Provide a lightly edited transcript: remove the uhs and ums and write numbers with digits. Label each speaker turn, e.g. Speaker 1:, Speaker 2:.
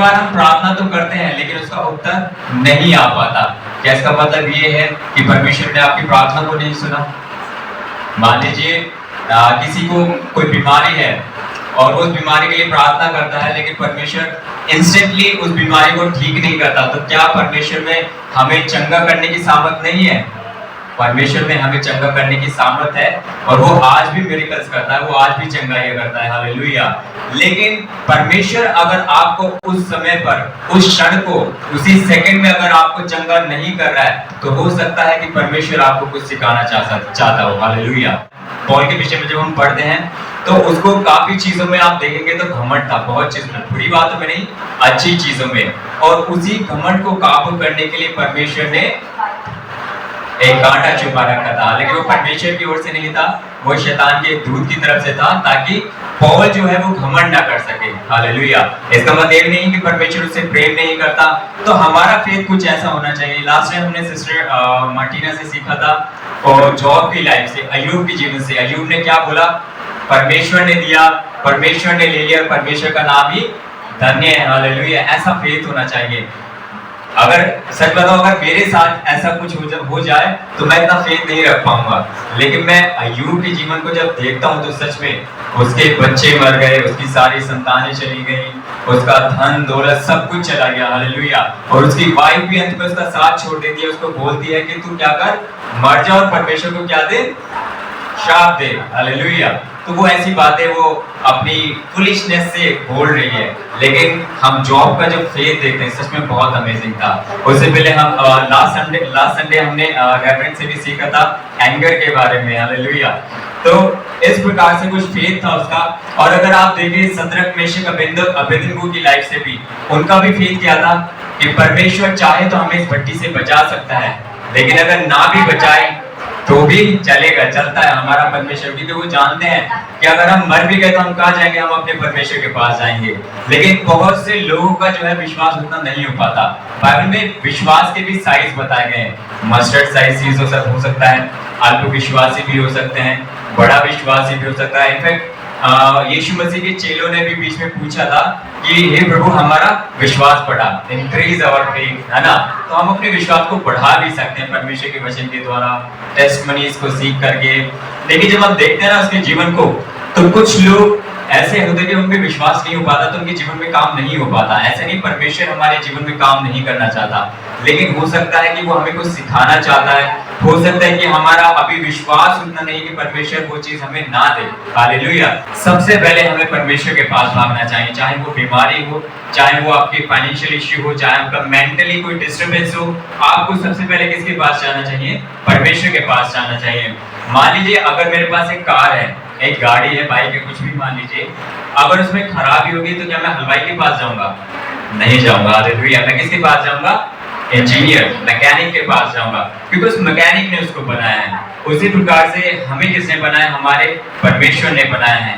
Speaker 1: बार हम प्रार्थना तो करते हैं लेकिन उसका उत्तर नहीं आ पाता। क्या इसका मतलब ये है कि परमेश्वर ने आपकी प्रार्थना को नहीं सुना? मान लीजिए किसी को कोई बीमारी है और वो उस बीमारी के लिए प्रार्थना करता है लेकिन परमेश्वर इंस्टेंटली उस बीमारी को ठीक नहीं करता, तो क्या परमेश्वर में हमें चंगा करने की सामर्थ नहीं है? परमेश्वर में हमें चंगा करने की सामर्थ है और वो आज भी मिरेकल्स करता है, वो आज भी चंगाई करता है। हालेलुया। लेकिन परमेश्वर अगर आपको उस समय पर, उस क्षण को, उसी सेकंड में अगर आपको चंगा नहीं कर रहा है तो हो सकता है कि परमेश्वर आपको कुछ सिखाना चाहता हो। हालेलुया। पौल के विषय में जब हम पढ़ते हैं तो उसको काफी चीजों में आप देखेंगे तो घमंड था, बहुत चीजों में, बुरी बातों में नहीं, अच्छी चीजों में। और उसी घमंड को काबू करने के लिए परमेश्वर ने एक कांटा छुपा रखा था, लेकिन वो परमेश्वर की ओर से नहीं था, वो शैतान के दूत की तरफ से था, ताकि पौल जो है वो घमंड ना कर सके। हालेलुया। इसका मतलब नहीं कि परमेश्वर उससे प्रेम नहीं करता, तो हमारा फेथ कुछ ऐसा होना चाहिए। लास्ट टाइम हमने सिस्टर मार्टिना से सीखा था और जॉब की लाइफ से, अय्यूब के जीवन से। अय्यूब ने क्या बोला? परमेश्वर ने दिया, परमेश्वर ने ले लिया, परमेश्वर का नाम ही धन्य है। हालेलुया। ऐसा फेथ होना चाहिए। अगर सच बताओ, अगर मेरे साथ ऐसा कुछ हो जाए तो मैं इतना फेथ नहीं रख पाऊंगा, लेकिन मैं अय्यूब के जीवन को जब देखता हूं तो सच में उसके बच्चे मर गए, उसकी सारी संतानें चली गई, उसका धन दौलत सब कुछ चला गया। हालेलुया। और उसकी वाइफ भी अंत में उसका साथ छोड़ देती है, उसको बोलती है कि तू क्या कर, मर जा और परमेश्वर को क्या दे, शाप दे। हालेलुया। तो वो ऐसी बातें वो अपनी फुलिशनेस से बोल रही है, लेकिन हम जॉब का जो फेथ देखते हैं सच में बहुत अमेजिंग था। उससे पहले हम लास्ट संडे हमने रेफरेंस से भी सीखा था एंगर के बारे में। हालेलुया। तो इस प्रकार से कुछ फेथ था उसका। और अगर आप देखें सदरक मेशक अबेदनगो की लाइफ से भी, उनका भी फेथ क्या था कि परमेश्वर चाहे तो हमें इस भट्टी से बचा सकता है, लेकिन अगर ना भी बचाए तो भी चलेगा, चलता है हमारा परमेश्वर, क्योंकि वो जानते हैं कि अगर हम मर भी गए तो हम कहाँ जाएंगे, हम अपने परमेश्वर के पास जाएंगे। लेकिन बहुत से लोगों का जो है विश्वास उतना नहीं हो पाता। बाइबल में विश्वास के भी साइज बताए गए हैं। मस्टर्ड साइज चीज हो सकता है, अल्प विश्वासी भी हो सकते हैं, बड़ा विश्वासी भी हो सकता है। इनफैक्ट यीशु मसीह के चेलों ने भी बीच में पूछा था कि हे प्रभु हमारा विश्वास बढ़ा, इंक्रीज आवर फेथ, है ना। तो हम अपने विश्वास को बढ़ा भी सकते हैं परमेश्वर के वचन के द्वारा, टेस्टमनीज को सीख करके। लेकिन जब हम देखते हैं ना उसके जीवन को, तो कुछ लोग ऐसे होते कि उनमें विश्वास नहीं हो पाता तो उनके जीवन में काम नहीं हो पाता। ऐसे नहीं परमेश्वर हमारे जीवन में काम नहीं करना चाहता, लेकिन हो सकता है कि वो हमें कुछ सिखाना चाहता है। हो सकता है कि हमारा अभी विश्वास उतना नहीं कि परमेश्वर वो चीज हमें ना दे। हालेलुया। सबसे पहले हमें परमेश्वर के पास भागना चाहिए, चाहे वो बीमारी हो, चाहे वो आपकी फाइनेंशियल इश्यू हो, चाहे आपका मेंटली कोई डिस्टर्बेंस हो, आपको सबसे पहले किसके पास जाना चाहिए? परमेश्वर के पास जाना चाहिए। मान लीजिए अगर मेरे पास एक कार है, एक गाड़ी है, बाइक है, कुछ भी मान लीजिए, अगर उसमें खराबी होगी तो क्या मैं हलवाई के पास जाऊंगा? नहीं जाऊंगा। हालेलुया। मैं किसके पास जाऊंगा? इंजीनियर, मैकेनिक के पास जाऊंगा, क्योंकि उस मैकेनिक ने उसको बनाया है। उसी प्रकार से हमें किसने बनाया? हमारे परमेश्वर ने बनाया है।